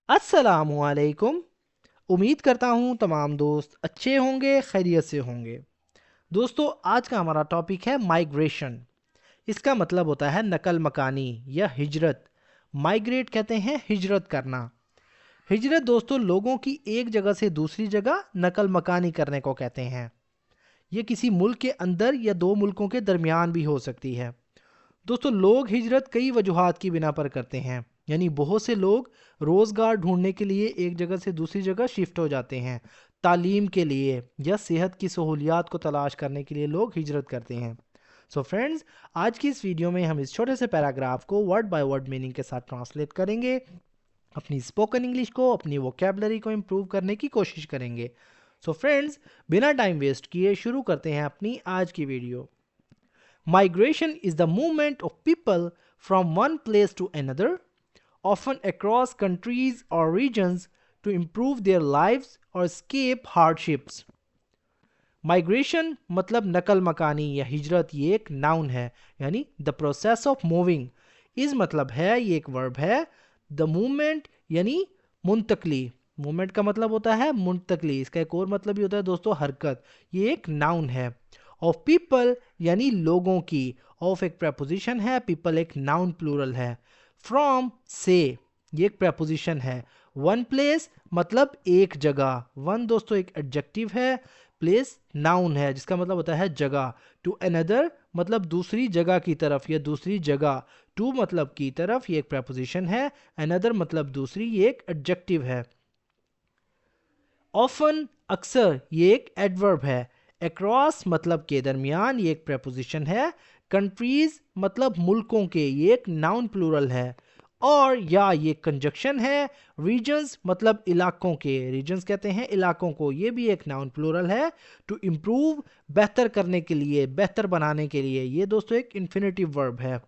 अस्सलामुअलैकुम। उम्मीद करता हूँ तमाम दोस्त अच्छे होंगे, खैरियत से होंगे। दोस्तों, आज का हमारा टॉपिक है माइग्रेशन। इसका मतलब होता है नकल मकानी या हिजरत। माइग्रेट कहते हैं हिजरत करना। हिजरत दोस्तों लोगों की एक जगह से दूसरी जगह नकल मकानी करने को कहते हैं। ये किसी मुल्क के अंदर या दो मुल्कों के दरमियान भी हो सकती है। दोस्तों, लोग हिजरत कई वजूहात की बिना पर करते हैं। यानी बहुत से लोग रोज़गार ढूंढने के लिए एक जगह से दूसरी जगह शिफ्ट हो जाते हैं। तालीम के लिए या सेहत की सहूलियात को तलाश करने के लिए लोग हिजरत करते हैं। सो फ्रेंड्स, आज की इस वीडियो में हम इस छोटे से पैराग्राफ को वर्ड बाय वर्ड मीनिंग के साथ ट्रांसलेट करेंगे। अपनी स्पोकन इंग्लिश को, अपनी वोकेबलरी को इम्प्रूव करने की कोशिश करेंगे। सो फ्रेंड्स, बिना टाइम वेस्ट किए शुरू करते हैं अपनी आज की video. Migration is the movement of people from one place to another, often across countries or regions, to improve their lives or escape hardships. Migration मतलब नकल मकानी या हिजरत, ये एक नाउन है यानी द प्रोसेस ऑफ मूविंग। इस मतलब है, ये एक वर्ब है। द मूवमेंट यानी मुंतकली। मूवमेंट का मतलब होता है मुंतकली। इसका एक और मतलब भी होता है दोस्तों हरकत। ये एक नाउन है। ऑफ पीपल यानी लोगों की। ऑफ एक प्रपोजिशन है, पीपल एक नाउन प्लूरल है। फ्रॉम से ये एक प्रपोजिशन है। वन प्लेस मतलब एक जगह। वन दोस्तों एक एडजेक्टिव है। प्लेस नाउन है जिसका मतलब होता है जगह। टू अनदर मतलब दूसरी जगह की तरफ या दूसरी जगह। टू मतलब की तरफ, ये एक प्रपोजिशन है। अनदर मतलब दूसरी, ये एक एडजेक्टिव है। ऑफन अक्सर, ये एक एडवर्ब है। अक्रॉस मतलब के दरमियान, ये एक प्रपोजिशन है। कंट्रीज मतलब मुल्कों के, ये एक नाउन प्लूरल है। और या ये कंजक्शन है। रीजन्स मतलब इलाकों के, रीजन्स कहते हैं इलाकों को, ये भी एक नाउन प्लूरल है। टू इम्प्रूव बेहतर करने के लिए, बेहतर बनाने के लिए, ये दोस्तों एक इन्फिनेटिव वर्ब है।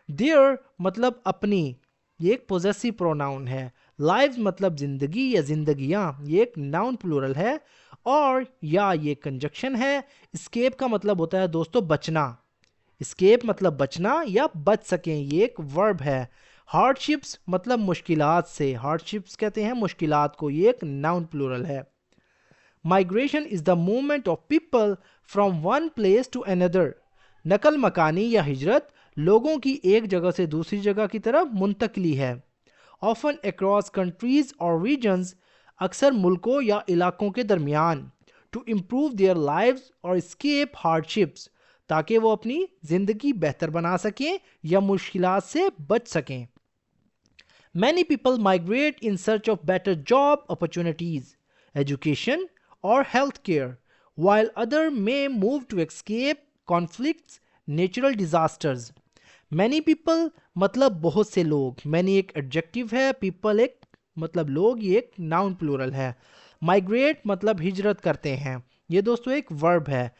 देयर मतलब अपनी, ये एक पोजेसिव प्रोनाउन है। लाइव्स मतलब जिंदगी या जिंदगियां, ये एक नाउन प्लूरल है। और या ये कंजक्शन है। स्केप का मतलब होता है दोस्तों बचना। स्केप मतलब बचना या बच सकें, ये एक वर्ब है। हार्डशिप्स मतलब मुश्किलात से, हार्डशिप्स कहते हैं मुश्किलात को, ये एक नाउन प्लूरल है। Migration is the movement of people from one place to another. नकल मकानी या हिजरत लोगों की एक जगह से दूसरी जगह की तरफ मुंतकली है। ऑफन अक्रॉस कंट्रीज और रीजन्स अक्सर मुल्कों या इलाकों के दरमियान। टू इम्प्रूव देयर लाइव्स और स्केप हार्डशिप्स ताकि वो अपनी ज़िंदगी बेहतर बना सकें या मुश्किलात से बच सकें। Many people migrate in search of better job opportunities, education, or healthcare, while others may move to escape conflicts, natural disasters. Many people मतलब बहुत से लोग। Many एक एडजेक्टिव है, people एक मतलब लोग, ये एक नाउन प्लूरल है। माइग्रेट मतलब हिजरत करते हैं, ये दोस्तों एक वर्ब है।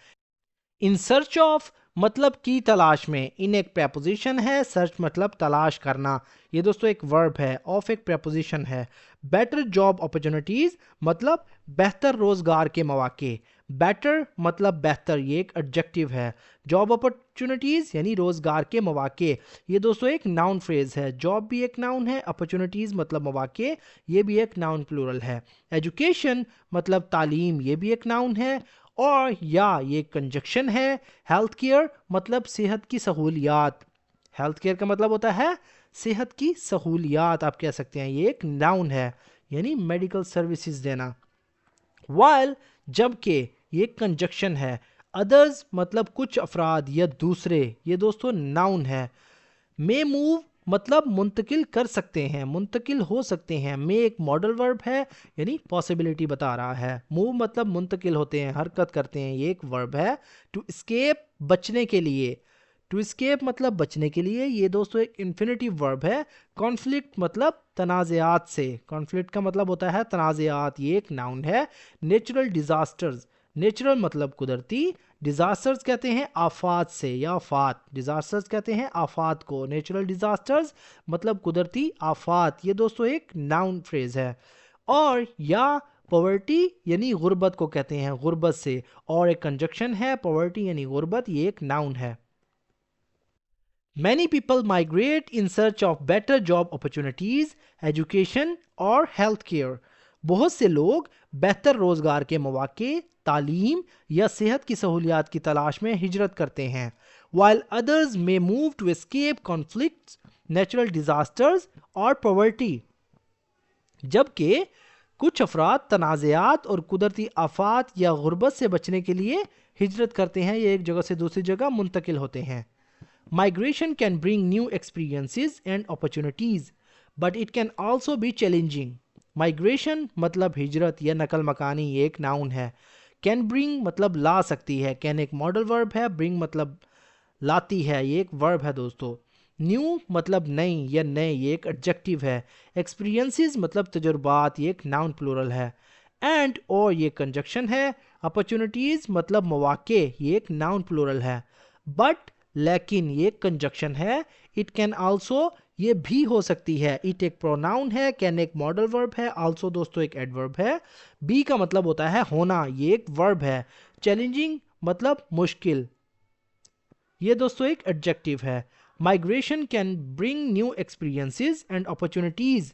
इन सर्च ऑफ मतलब की तलाश में, इन एक प्रपोजिशन है, सर्च मतलब तलाश करना, ये दोस्तों एक वर्ब है। ऑफ एक प्रपोजिशन है। बेटर जॉब अपॉर्चुनिटीज मतलब बेहतर रोजगार के मौके। बेटर मतलब बेहतर, ये एक एडजेक्टिव है। जॉब अपॉर्चुनिटीज यानी रोजगार के मौके, ये दोस्तों एक नाउन फ्रेज है। जॉब भी एक नाउन है, अपॉर्चुनिटीज मतलब मौके, ये भी एक नाउन प्लूरल है। एजुकेशन मतलब तालीम, ये भी एक नाउन है। और या ये कंजक्शन है। हेल्थ केयर मतलब सेहत की सहूलियात। हेल्थ केयर का मतलब होता है सेहत की सहूलियात, आप कह सकते हैं, ये एक नाउन है यानी मेडिकल सर्विसेज देना। वाइल जबकि, ये कंजक्शन है। अदर्स मतलब कुछ अफराद या दूसरे, ये दोस्तों नाउन है। मे मूव मतलब मुंतकिल कर सकते हैं, मुंतकिल हो सकते हैं। मे एक मॉडल वर्ब है यानी पॉसिबिलिटी बता रहा है। मूव मतलब मुंतकिल होते हैं, हरकत करते हैं, ये एक वर्ब है। टू स्केप बचने के लिए, टू स्केप मतलब बचने के लिए, ये दोस्तों एक इन्फिनेटिव वर्ब है। कॉन्फ्लिक्ट मतलब तनाज़ात से, कॉन्फ्लिक्ट का मतलब होता है तनाज़ात, ये एक नाउन है। नेचुरल डिजास्टर्स, नेचुरल मतलब कुदरती, डिजास्टर्स कहते हैं आफात से या आफात, डिजास्टर्स कहते हैं आफात को। नेचुरल डिजास्टर्स मतलब कुदरती आफात, ये दोस्तों एक नाउन फ्रेज है। और या पॉवर्टी यानी गुर्बत को कहते हैं, गुर्बत से। और एक कंजक्शन है, पॉवर्टी यानी गुर्बत, ये एक नाउन है। Many people migrate in search of better job opportunities, education और health care. बहुत से लोग बेहतर रोजगार के मौके, तालीम या सेहत की सहूलियात की तलाश में हिजरत करते हैं. While others may move to escape conflicts, natural disasters और poverty. जबकि कुछ अफराद तनाज़ात और कुदरती आफात या गुर्बत से बचने के लिए हिजरत करते हैं या एक जगह से दूसरी जगह मुंतकिल होते हैं. Migration can bring new experiences and opportunities, but it can also be challenging. Migration मतलब हिजरत या नकल मकानी ये एक नाउन है. Can bring मतलब ला सकती है. Can एक मॉडल वर्ब है. Bring मतलब लाती है, ये एक वर्ब है दोस्तों. न्यू मतलब नई या नए, ये एक एडजेक्टिव है. एक्सपीरियंसेस मतलब तजुर्बात, ये एक नाउन प्लूरल है. एंड और ये कंजक्शन है. अपॉर्चुनिटीज़ मतलब मौके, ये एक नाउन प्लूरल है. बट लेकिन ये कंजक्शन है. इट कैन आल्सो ये भी हो सकती है. इट एक प्रोनाउन है. कैन एक मॉडल वर्ब है. आल्सो दोस्तों एक एडवर्ब है. बी का मतलब होता है होना, ये एक वर्ब है. चैलेंजिंग मतलब मुश्किल, ये दोस्तों एक एडजेक्टिव है. Migration can bring new experiences and opportunities.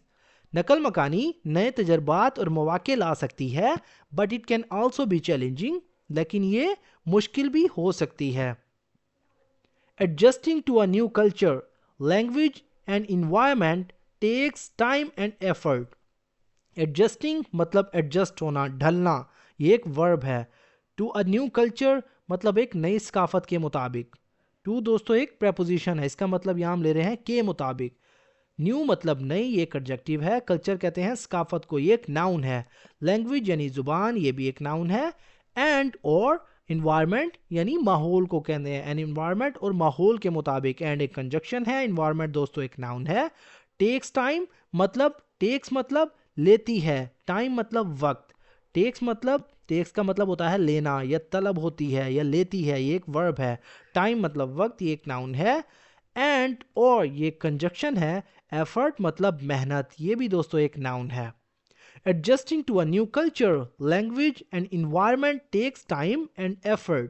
नकल मकानी नए तजर्बात और मौके ला सकती है. But it can also be challenging, लेकिन ये मुश्किल भी हो सकती है. Adjusting to a new culture, language and environment takes time and effort. Adjusting मतलब adjust होना, ढलना, ये एक verb है. To a new culture मतलब एक नई सकाफत के मुताबिक. To दोस्तों एक preposition है, इसका मतलब यहाँ हम ले रहे हैं के मुताबिक. न्यू मतलब नई, ये एक एडजेक्टिव है. कल्चर कहते हैं सकाफत को, ये एक नाउन है. लैंग्वेज यानी जुबान, ये भी एक नाउन है. एंड और इन्वायरमेंट यानी माहौल को कहते हैं. एन इन्वायरमेंट और माहौल के मुताबिक. एंड एक कंजक्शन है. इन्वायरमेंट दोस्तों एक नाउन है. टेक्स टाइम मतलब टेक्स मतलब लेती है. टाइम मतलब वक्त. टेक्स का मतलब होता है लेना या तलब होती है या लेती है, ये एक वर्ब है. टाइम मतलब वक्त, ये एक नाउन है. एंड और ये कंजक्शन है. एफर्ट मतलब मेहनत, ये भी दोस्तों एक नाउन है. Adjusting to a new culture, language and environment takes time and effort.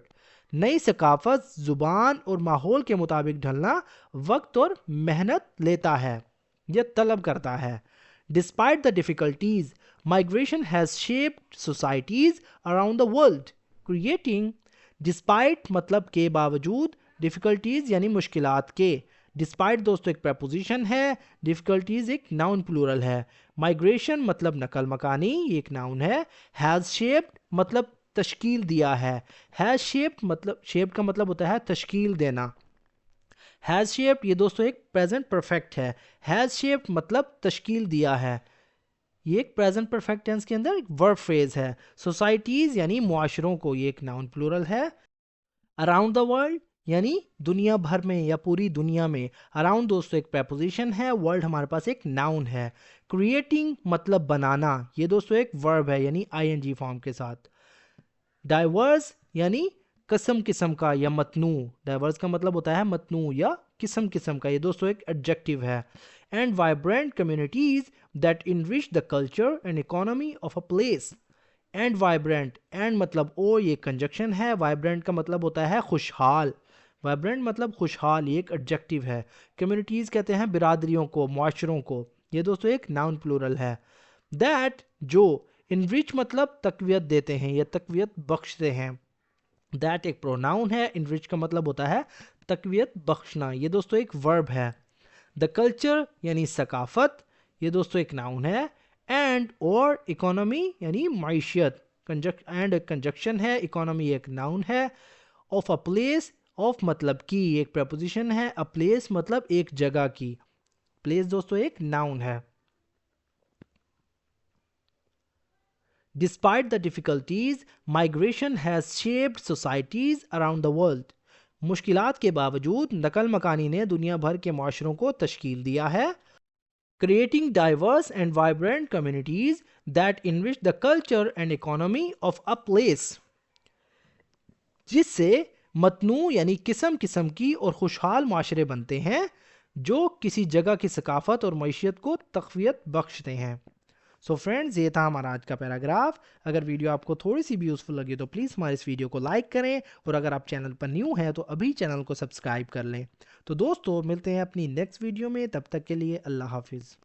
नई सकाफत, जुबान और माहौल के मुताबिक ढलना वक्त और मेहनत लेता है या तलब करता है. Despite the difficulties, migration has shaped societies around the world, creating. Despite मतलब के बावजूद, difficulties यानी मुश्किलात के. डिस्पाइट दोस्तों एक preposition है. डिफ़िकल्टीज एक नाउन प्लूरल है. माइग्रेशन मतलब नकल मकानी, ये एक नाउन है. हैज़ शेप्ड मतलब तश्कील दिया है. हैज़ शेप्ड मतलब शेप का मतलब होता है तश्कील देना. हैज़ शेप्ड ये दोस्तों एक प्रेजेंट परफेक्ट है. हैज़ शेप्ड मतलब तश्कील दिया है, ये एक प्रेजेंट परफेक्ट टेंस के अंदर एक वर्ब फ्रेज है. सोसाइटीज़ यानी मुआशरों को, ये एक नाउन प्लूरल है. अराउंड द वर्ल्ड यानी दुनिया भर में या पूरी दुनिया में. अराउंड दोस्तों एक preposition है. वर्ल्ड हमारे पास एक नाउन है. क्रिएटिंग मतलब बनाना, ये दोस्तों एक वर्ब है यानी ing फॉर्म के साथ. डाइवर्स यानी किस्म किस्म का या मतनू. डाइवर्स का मतलब होता है मतनू या किस्म किस्म का, ये दोस्तों एक एडजेक्टिव है. And vibrant communities that enrich the culture and economy of a place. And vibrant, and मतलब ओ, ये कंजक्शन है. वाइब्रेंट का मतलब होता है खुशहाल. वाइब्रेंट मतलब खुशहाल, ये एक एडजेक्टिव है. कम्युनिटीज़ कहते हैं बिरादरियों को, मुआशरों को, ये दोस्तों एक नाउन प्लूरल है. दैट जो. इनरिच मतलब तकवीत देते हैं या तकवीत बख्शते हैं. दैट एक प्रोनाउन है. इनरिच का मतलब होता है तकवीत बख्शना, ये दोस्तों एक वर्ब है. द कल्चर यानी सकाफत, ये दोस्तों एक नाउन है. एंड और इकोनॉमी यानी माइशियत. एंड कंजक्शन है. इकोनॉमी एक नाउन है. ऑफ अ प्लेस, ऑफ मतलब की, एक preposition है. अ प्लेस मतलब एक जगह की. प्लेस दोस्तों एक नाउन है. Despite the difficulties, migration has shaped societies around the world. मुश्किलात के बावजूद नकल मकानी ने दुनिया भर के माशरों को तश्कील दिया है. Creating diverse and vibrant communities that enrich the culture and economy of a place. जिससे मतनू यानी किस्म किस्म की और खुशहाल माशरे बनते हैं जो किसी जगह की सकाफत और मैशियत को तक़वियत बख्शते हैं. सो फ्रेंड्स, ये था हमारा आज का पैराग्राफ। अगर वीडियो आपको थोड़ी सी भी यूज़फुल लगी तो प्लीज़ हमारे इस वीडियो को लाइक करें, और अगर आप चैनल पर न्यू हैं तो अभी चैनल को सब्सक्राइब कर लें। तो दोस्तों, मिलते हैं अपनी नेक्स्ट वीडियो में, तब तक के लिए अल्लाह हाफिज़।